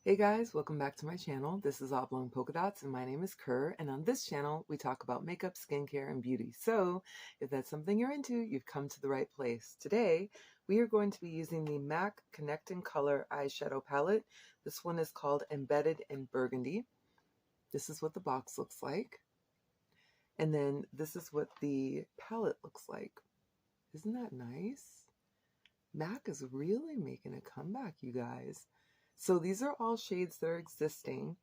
Hey guys, welcome back to my channel. This is Oblong Polka Dots and my name is Kerr, and on this channel we talk about makeup, skincare, and beauty. So if that's something you're into, you've come to the right place. Today we are going to be using the M.A.C Connect and Color eyeshadow palette. This one is called Embedded in Burgundy. This is what the box looks like. And then this is what the palette looks like. Isn't that nice? M.A.C is really making a comeback, you guys. So these are all shades that are existing,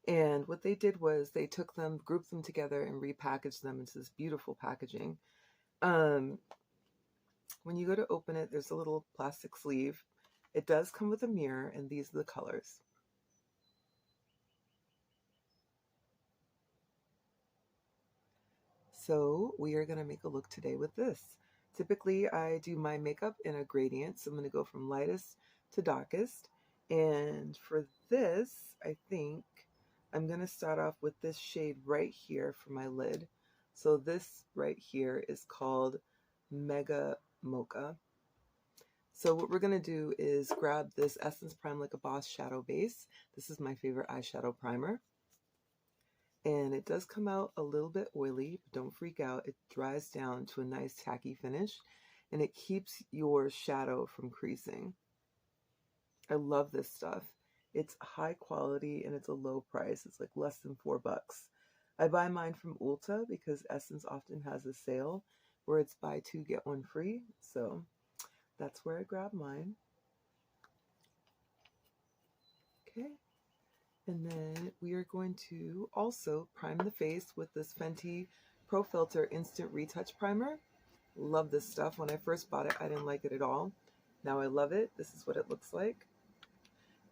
and what they did was they took them, grouped them together, and repackaged them into this beautiful packaging. When you go to open it, there's a little plastic sleeve. It does come with a mirror, and these are the colors. So we are going to make a look today with this. Typically, I do my makeup in a gradient, so I'm going to go from lightest to darkest. And for this, I think I'm going to start off with this shade right here for my lid. So this right here is called Mega Mocha. So what we're going to do is grab this Essence Prime Like a Boss shadow base. This is my favorite eyeshadow primer. And it does come out a little bit oily, but don't freak out. It dries down to a nice tacky finish, and it keeps your shadow from creasing. I love this stuff. It's high quality and it's a low price. It's like less than $4. I buy mine from Ulta because Essence often has a sale where it's buy two, get one free. So that's where I grab mine. Okay. And then we are going to also prime the face with this Fenty Pro Filter Instant Retouch Primer. Love this stuff. When I first bought it, I didn't like it at all. Now I love it. This is what it looks like.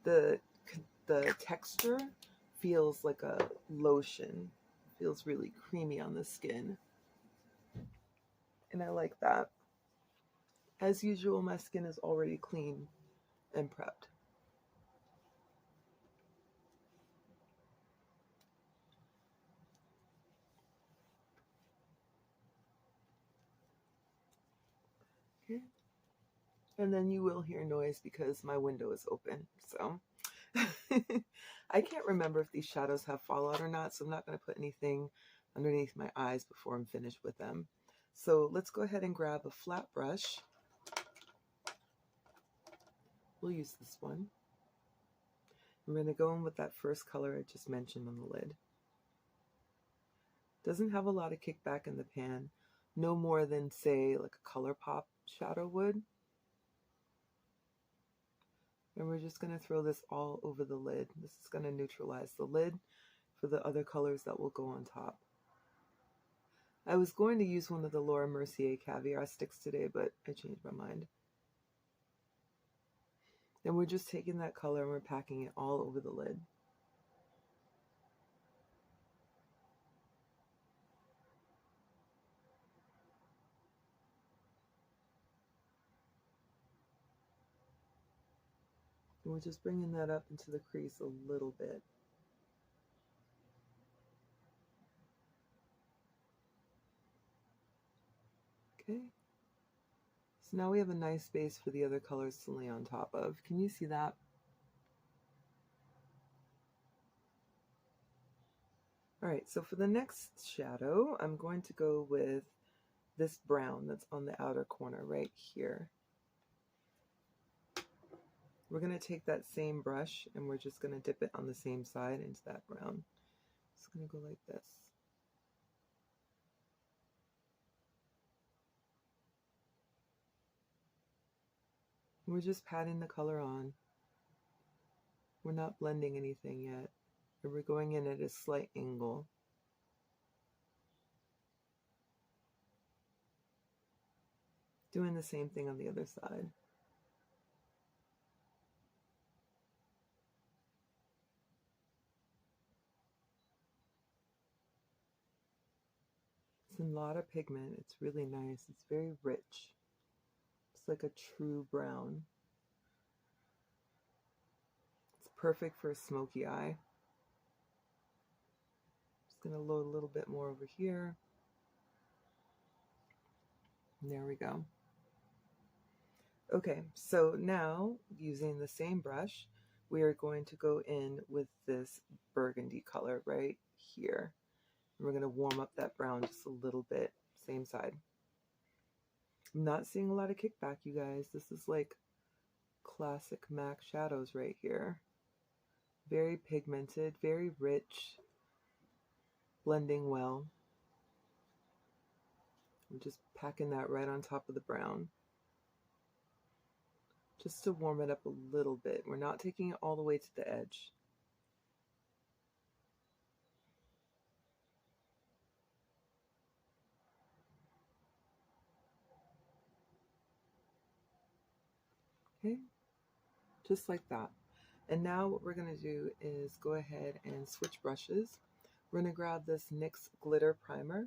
The texture feels like a lotion. It feels really creamy on the skin. And I like that. As usual, my skin is already clean and prepped. Okay. And then you will hear noise because my window is open. So I can't remember if these shadows have fallout or not, so I'm not going to put anything underneath my eyes before I'm finished with them. So let's go ahead and grab a flat brush. We'll use this one. I'm going to go in with that first color I just mentioned on the lid. Doesn't have a lot of kickback in the pan, no more than, say, like a ColourPop shadow would. And we're just going to throw this all over the lid. This is going to neutralize the lid for the other colors that will go on top. I was going to use one of the Laura Mercier Caviar sticks today, but I changed my mind. Then we're just taking that color and we're packing it all over the lid. And we're just bringing that up into the crease a little bit. Okay. So now we have a nice base for the other colors to lay on top of. Can you see that? All right, so for the next shadow, I'm going to go with this brown that's on the outer corner right here. We're going to take that same brush and we're just going to dip it on the same side into that brown. It's going to go like this. And we're just patting the color on. We're not blending anything yet. And we're going in at a slight angle. Doing the same thing on the other side. It's a lot of pigment. It's really nice. It's very rich. It's like a true brown. It's perfect for a smoky eye. Just going to load a little bit more over here. And there we go. Okay, so now using the same brush, we are going to go in with this burgundy color right here. And we're going to warm up that brown just a little bit. Same side. I'm not seeing a lot of kickback, you guys. This is like classic MAC shadows right here. Very pigmented, very rich, blending well. I'm just packing that right on top of the brown, just to warm it up a little bit. We're not taking it all the way to the edge. Okay, just like that. And now what we're going to do is go ahead and switch brushes. We're going to grab this NYX glitter primer,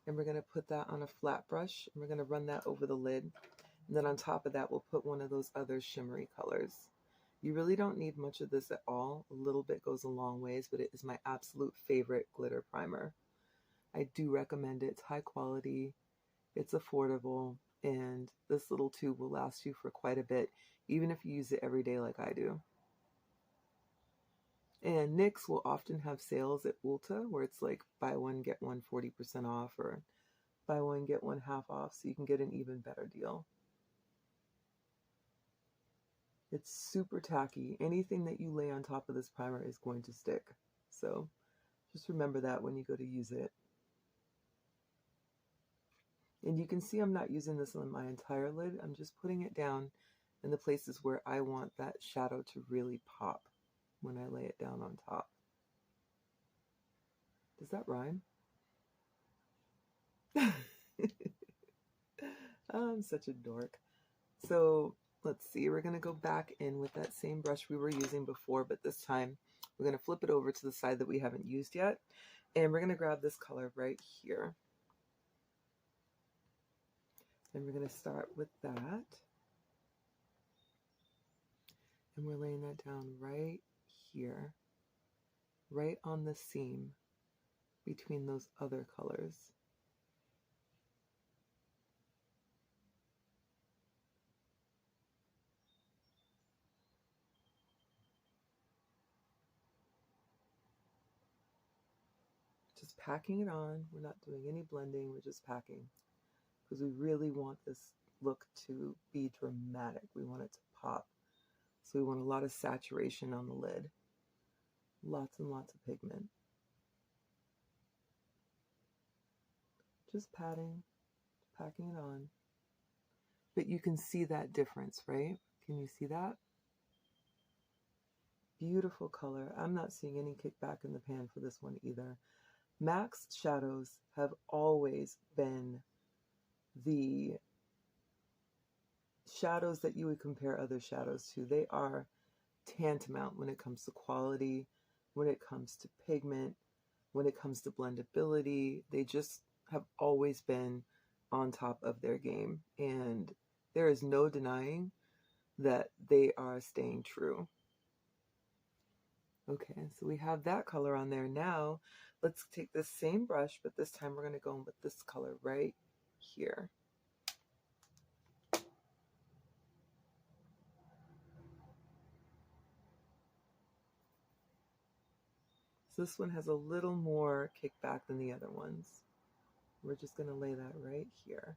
and we're going to put that on a flat brush, and we're going to run that over the lid. And then on top of that, we'll put one of those other shimmery colors. You really don't need much of this at all. A little bit goes a long ways, but it is my absolute favorite glitter primer. I do recommend it. It's high quality, it's affordable, and this little tube will last you for quite a bit, even if you use it every day like I do. And NYX will often have sales at Ulta where it's like buy one, get one 40% off, or buy one, get one half off, so you can get an even better deal. It's super tacky. Anything that you lay on top of this primer is going to stick. So just remember that when you go to use it. And you can see I'm not using this on my entire lid. I'm just putting it down in the places where I want that shadow to really pop when I lay it down on top. Does that rhyme? I'm such a dork. So let's see, we're going to go back in with that same brush we were using before, but this time we're going to flip it over to the side that we haven't used yet. And we're going to grab this color right here. And we're going to start with that. And we're laying that down right here, right on the seam between those other colors. Just packing it on. We're not doing any blending, we're just packing, because we really want this look to be dramatic. We want it to pop. So we want a lot of saturation on the lid. Lots and lots of pigment. Just patting, packing it on. But you can see that difference, right? Can you see that? Beautiful color. I'm not seeing any kickback in the pan for this one either. M.A.C shadows have always been the shadows that you would compare other shadows to. They are tantamount when it comes to quality, when it comes to pigment, when it comes to blendability. They just have always been on top of their game, and there is no denying that they are staying true. Okay, so we have that color on there. Now let's take this same brush, but this time we're going to go in with this color right here. So this one has a little more kickback than the other ones. We're just going to lay that right here.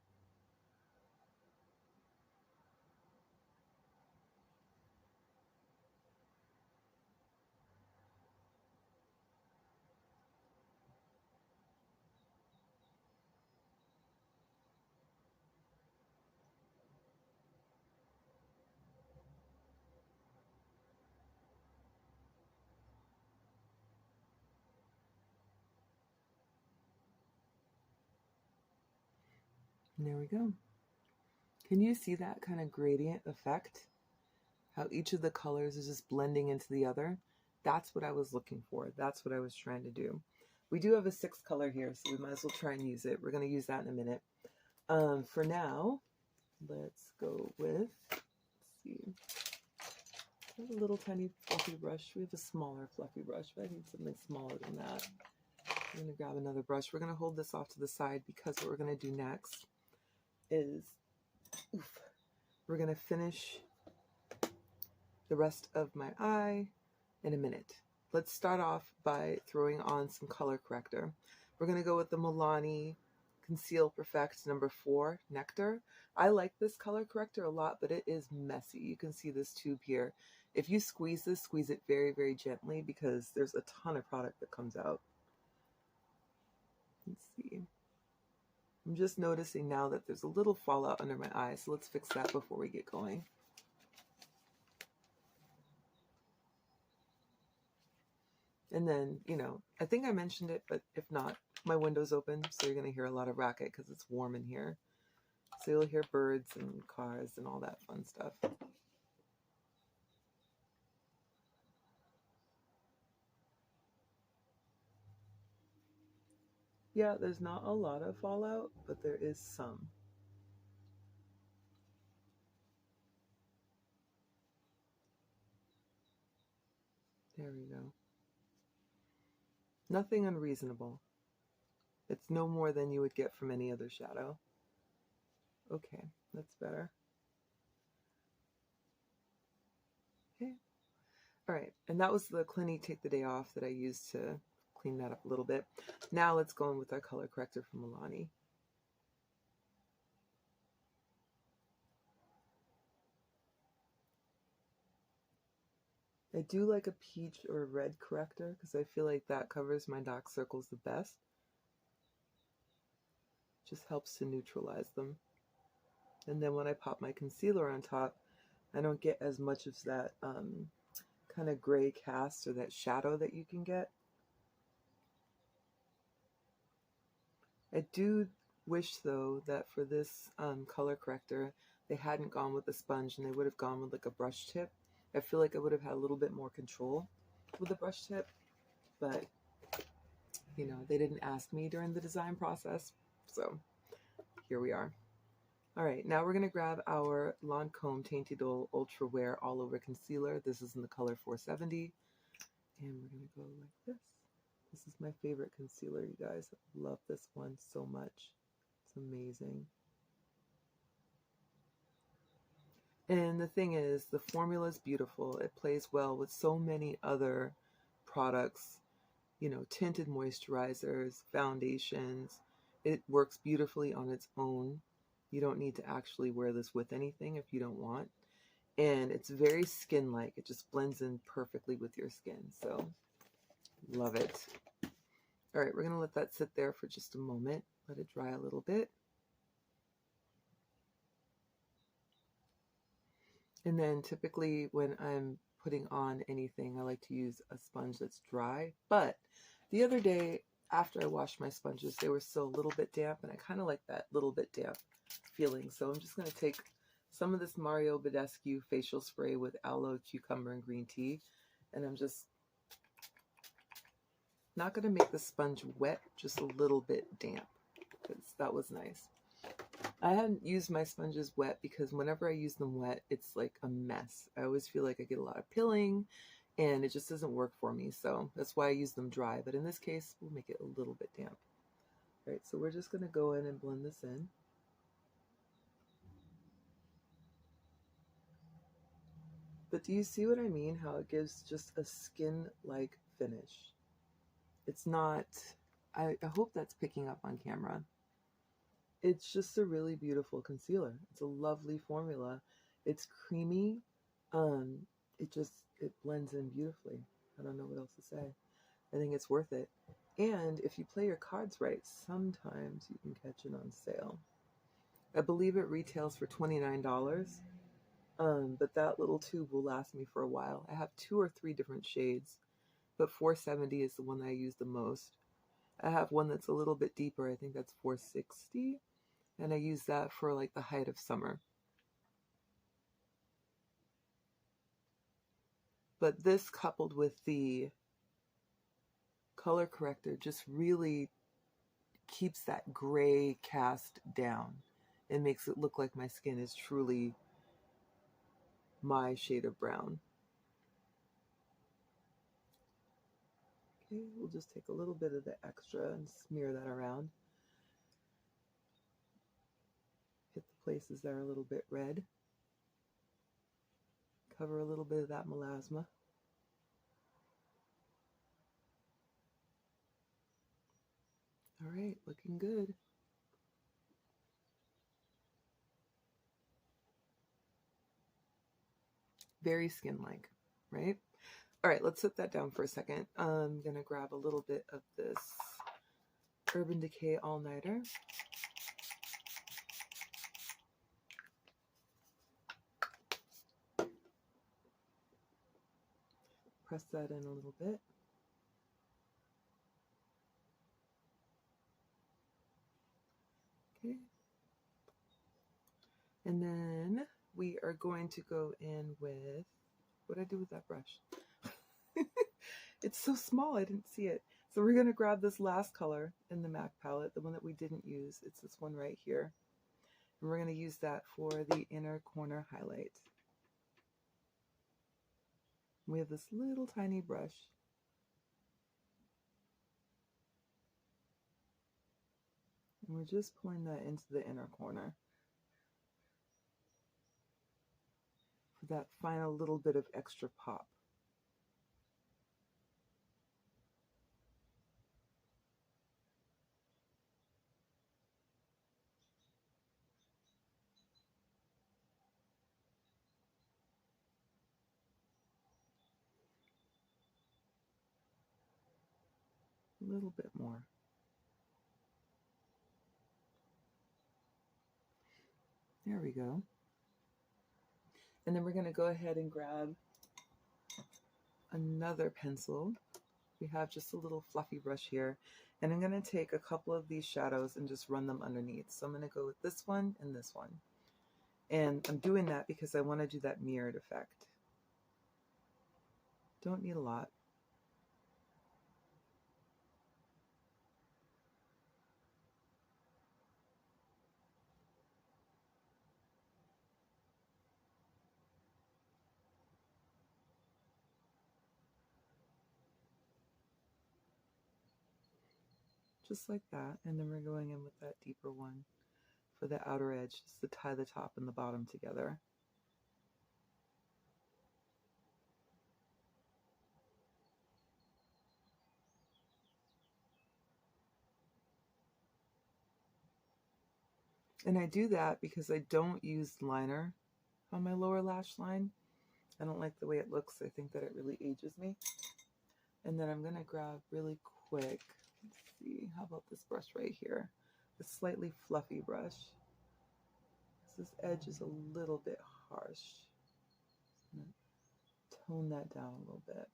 And there we go. Can you see that kind of gradient effect? How each of the colors is just blending into the other? That's what I was looking for. That's what I was trying to do. We do have a 6th color here, so we might as well try and use it. We're going to use that in a minute. For now, let's go with, let's see, I have a little tiny fluffy brush. We have a smaller fluffy brush, but I need something smaller than that. I'm going to grab another brush. We're going to hold this off to the side because what we're going to do next is, we're going to finish the rest of my eye in a minute. Let's start off by throwing on some color corrector. We're going to go with the Milani Conceal Perfect number 4 Nectar. I like this color corrector a lot, but it is messy. You can see this tube here. If you squeeze this, squeeze it very, very gently because there's a ton of product that comes out. Let's see. I'm just noticing now that there's a little fallout under my eye, so let's fix that before we get going. And then, you know, I think I mentioned it, but if not, my window's open, so you're going to hear a lot of racket because it's warm in here. So you'll hear birds and cars and all that fun stuff. Yeah, there's not a lot of fallout, but there is some. There we go. Nothing unreasonable. It's no more than you would get from any other shadow. Okay, that's better. Okay. All right, and that was the Clinique Take the Day Off that I used to clean that up a little bit. Now let's go in with our color corrector from Milani. I do like a peach or a red corrector because I feel like that covers my dark circles the best. Just helps to neutralize them. And then when I pop my concealer on top, I don't get as much of that kind of gray cast or that shadow that you can get. I do wish, though, that for this color corrector, they hadn't gone with a sponge and they would have gone with like a brush tip. I feel like I would have had a little bit more control with a brush tip, but, you know, they didn't ask me during the design process, so here we are. All right, now we're going to grab our Lancome Tainted Ultra Wear All Over Concealer. This is in the color 470, and we're going to go like this. This is my favorite concealer, you guys. I love this one so much. It's amazing. And the thing is, the formula is beautiful. It plays well with so many other products, you know, tinted moisturizers, foundations. It works beautifully on its own. You don't need to actually wear this with anything if you don't want. And it's very skin-like. It just blends in perfectly with your skin. So, love it. All right, we're going to let that sit there for just a moment. Let it dry a little bit. And then typically when I'm putting on anything, I like to use a sponge that's dry. But the other day, after I washed my sponges, they were still a little bit damp, and I kind of like that little bit damp feeling. So I'm just going to take some of this Mario Badescu facial spray with aloe, cucumber, and green tea, and I'm just not going to make the sponge wet, just a little bit damp, because that was nice. I hadn't used my sponges wet because whenever I use them wet, it's like a mess. I always feel like I get a lot of pilling, and it just doesn't work for me. So that's why I use them dry. But in this case, we'll make it a little bit damp. All right, so we're just going to go in and blend this in. But do you see what I mean? How it gives just a skin-like finish. It's not, I hope that's picking up on camera. It's just a really beautiful concealer. It's a lovely formula. It's creamy. It blends in beautifully. I don't know what else to say. I think it's worth it. And if you play your cards right, sometimes you can catch it on sale. I believe it retails for $29. But that little tube will last me for a while. I have 2 or 3 different shades, but 470 is the one that I use the most. I have one that's a little bit deeper. I think that's 460, and I use that for like the height of summer. But this, coupled with the color corrector, just really keeps that gray cast down and makes it look like my skin is truly my shade of brown. Okay, we'll just take a little bit of the extra and smear that around. Hit the places that are a little bit red. cover a little bit of that melasma. All right, looking good. Very skin-like, right? All right, let's set that down for a second. I'm gonna grab a little bit of this Urban Decay All-Nighter. Press that in a little bit. Okay. And then we are going to go in with, what did I do with that brush? It's so small, I didn't see it. So we're gonna grab this last color in the MAC palette, the one that we didn't use. It's this one right here. And we're gonna use that for the inner corner highlight. We have this little tiny brush. And we're just pulling that into the inner corner for that final little bit of extra pop. A little bit more. There we go. And then we're going to go ahead and grab another pencil. We have just a little fluffy brush here. And I'm going to take a couple of these shadows and just run them underneath. So I'm going to go with this one and this one. And I'm doing that because I want to do that mirrored effect. Don't need a lot. Just like that. And then we're going in with that deeper one for the outer edge, just to tie the top and the bottom together. And I do that because I don't use liner on my lower lash line. I don't like the way it looks. I think that it really ages me. And then I'm going to grab really quick, let's see, how about this brush right here? The slightly fluffy brush. This edge is a little bit harsh. I'm going to tone that down a little bit.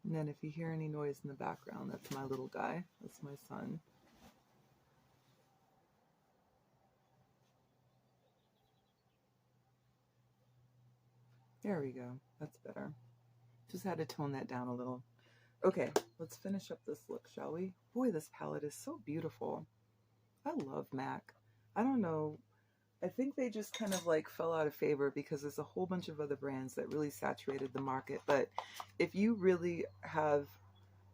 And then if you hear any noise in the background, that's my little guy. That's my son. There we go. That's better. Just had to tone that down a little. Okay, let's finish up this look, shall we? Boy, this palette is so beautiful. I love MAC. I don't know. I think they just kind of like fell out of favor because there's a whole bunch of other brands that really saturated the market. But if you really have,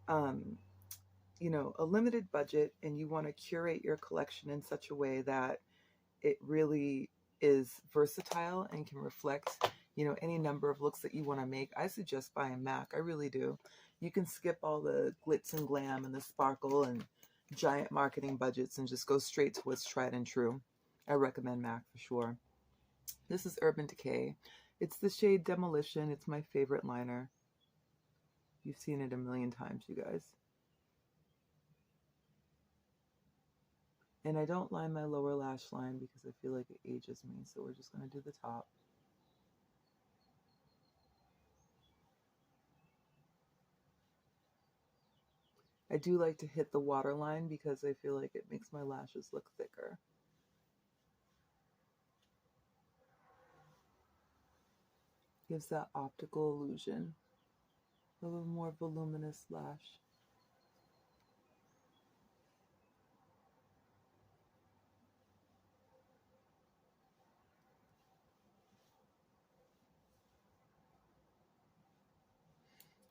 you know, a limited budget and you want to curate your collection in such a way that it really is versatile and can reflect, you know, any number of looks that you want to make, I suggest buying MAC. I really do. You can skip all the glitz and glam and the sparkle and giant marketing budgets and just go straight to what's tried and true. I recommend MAC for sure. This is Urban Decay. It's the shade Demolition. It's my favorite liner. You've seen it a million times, you guys. And I don't line my lower lash line because I feel like it ages me. So we're just going to do the top. I do like to hit the waterline because I feel like it makes my lashes look thicker. Gives that optical illusion of a more voluminous lash.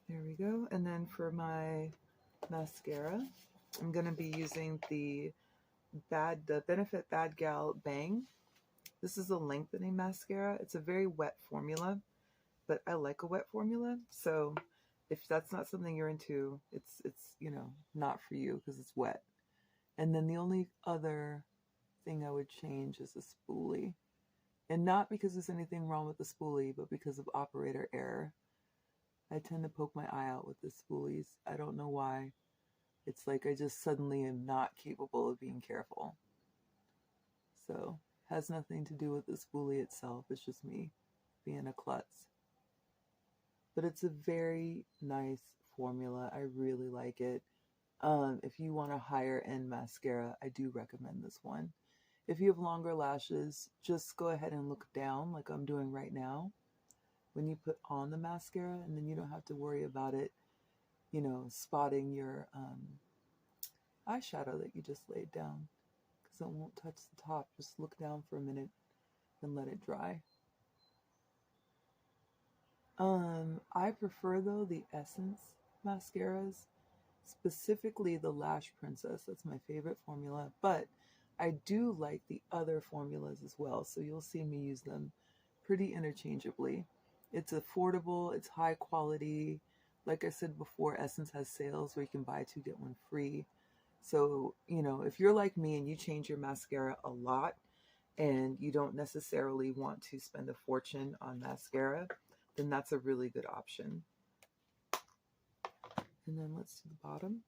There we go. And then for my mascara, I'm going to be using the Benefit Bad Gal Bang. This is a lengthening mascara. It's a very wet formula, but I like a wet formula. So if that's not something you're into, it's you know, not for you because it's wet. And then the only other thing I would change is the spoolie. And not because there's anything wrong with the spoolie, but because of operator error. I tend to poke my eye out with the spoolies. I don't know why. It's like I just suddenly am not capable of being careful. So, has nothing to do with the spoolie itself. It's just me being a klutz. But it's a very nice formula. I really like it. If you want a higher end mascara, I do recommend this one. If you have longer lashes, just go ahead and look down like I'm doing right now when you put on the mascara, and then you don't have to worry about it, you know, spotting your eyeshadow that you just laid down, because it won't touch the top. Just look down for a minute and let it dry. I prefer, though, the Essence mascaras, specifically the Lash Princess. That's my favorite formula, but I do like the other formulas as well, so you'll see me use them pretty interchangeably. It's affordable, it's high quality. Like I said before, Essence has sales where you can buy two, get one free. So, you know, if you're like me and you change your mascara a lot and you don't necessarily want to spend a fortune on mascara, then that's a really good option. And then let's do the bottom.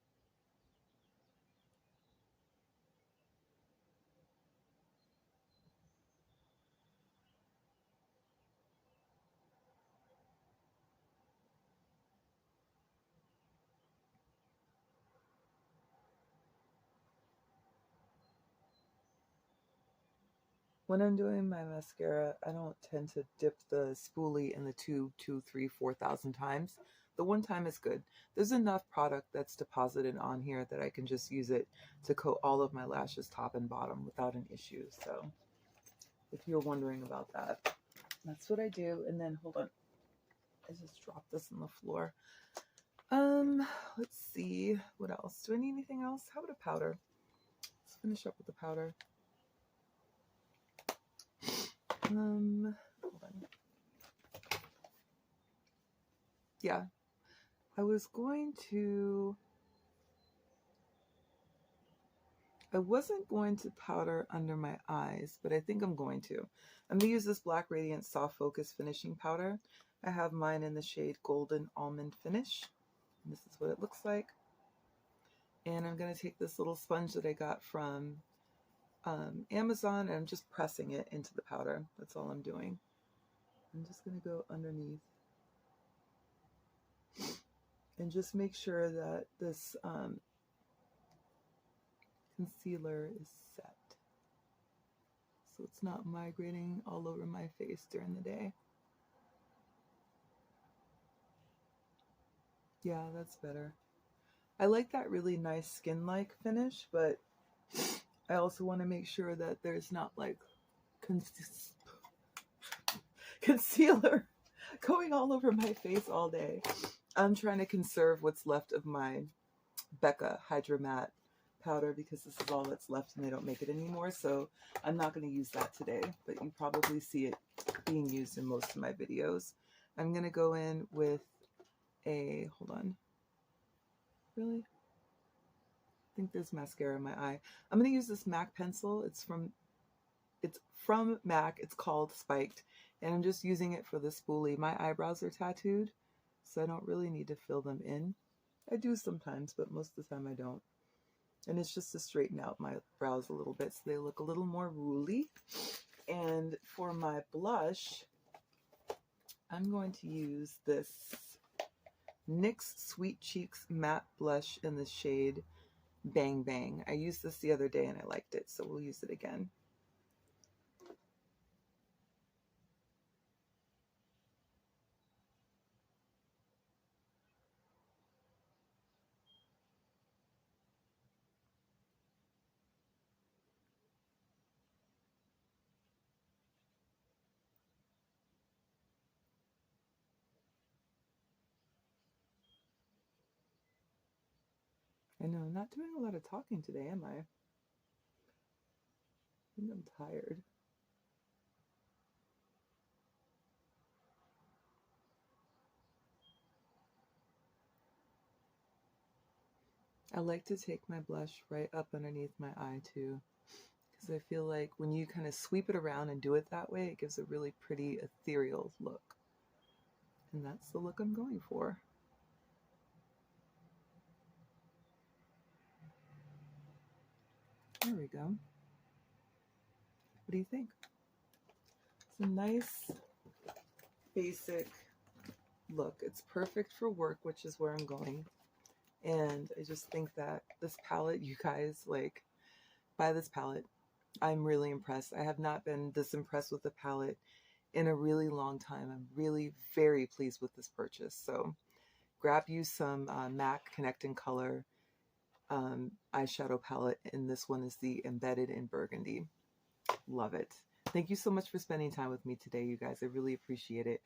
When I'm doing my mascara, I don't tend to dip the spoolie in the tube 2, 3, 4,000 times. The one time is good. There's enough product that's deposited on here that I can just use it to coat all of my lashes top and bottom without an issue. So if you're wondering about that, that's what I do. And then hold on, I just dropped this on the floor. Let's see, what else? Do I need anything else? How about a powder? Let's finish up with the powder. Hold on. Yeah, I wasn't going to powder under my eyes, but I think I'm going to. I'm going to use this Black Radiance Soft Focus Finishing Powder. I have mine in the shade Golden Almond Finish. And this is what it looks like. And I'm going to take this little sponge that I got from Amazon, and I'm just pressing it into the powder. That's all I'm doing. I'm just going to go underneath and just make sure that this concealer is set, so it's not migrating all over my face during the day. Yeah, that's better. I like that really nice skin-like finish, but I also want to make sure that there's not like concealer going all over my face all day. I'm trying to conserve what's left of my Becca Hydra Matte powder because this is all that's left and they don't make it anymore. So I'm not going to use that today, but you probably see it being used in most of my videos. I'm going to go in with a, hold on, really? I think there's mascara in my eye. I'm going to use this MAC pencil. It's from MAC. It's called Spiked, and I'm just using it for the spoolie. My eyebrows are tattooed, so I don't really need to fill them in. I do sometimes, but most of the time I don't. And it's just to straighten out my brows a little bit so they look a little more ruly. And for my blush, I'm going to use this NYX Sweet Cheeks Matte Blush in the shade Bang Bang. I used this the other day and I liked it, so we'll use it again. I know I'm not doing a lot of talking today, am I? I think I'm tired. I like to take my blush right up underneath my eye too, because I feel like when you kind of sweep it around and do it that way, it gives a really pretty ethereal look. And that's the look I'm going for. There we go. What do you think? It's a nice, basic look. It's perfect for work, which is where I'm going. And I just think that this palette, you guys, like, buy this palette. I'm really impressed. I have not been this impressed with the palette in a really long time. I'm really very pleased with this purchase. So grab you some M.A.C Connect in Color eyeshadow palette, and this one is the Embedded in Burgundy. Love it. Thank you so much for spending time with me today, you guys. I really appreciate it.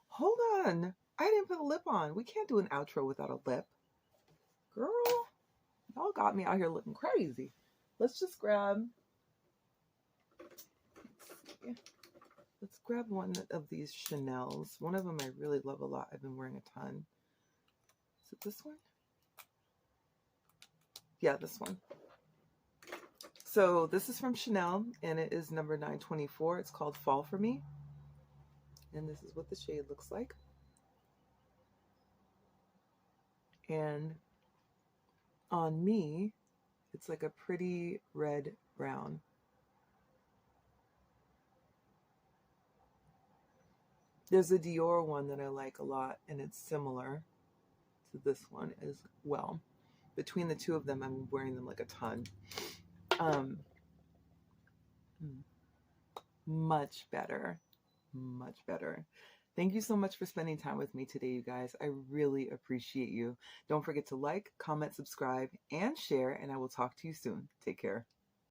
Hold on. I didn't put a lip on. We can't do an outro without a lip. Girl, y'all got me out here looking crazy. Let's just grab, let's grab one of these Chanel's. One of them I really love a lot. I've been wearing a ton. Is it this one? Yeah, this one. So this is from Chanel, and it is number 924. It's called Fall For Me. And this is what the shade looks like. And on me, it's like a pretty red brown. There's a Dior one that I like a lot, and it's similar to this one as well. Between the two of them, I'm wearing them like a ton. Much better. Much better. Thank you so much for spending time with me today, you guys. I really appreciate you. Don't forget to like, comment, subscribe, and share, and I will talk to you soon. Take care.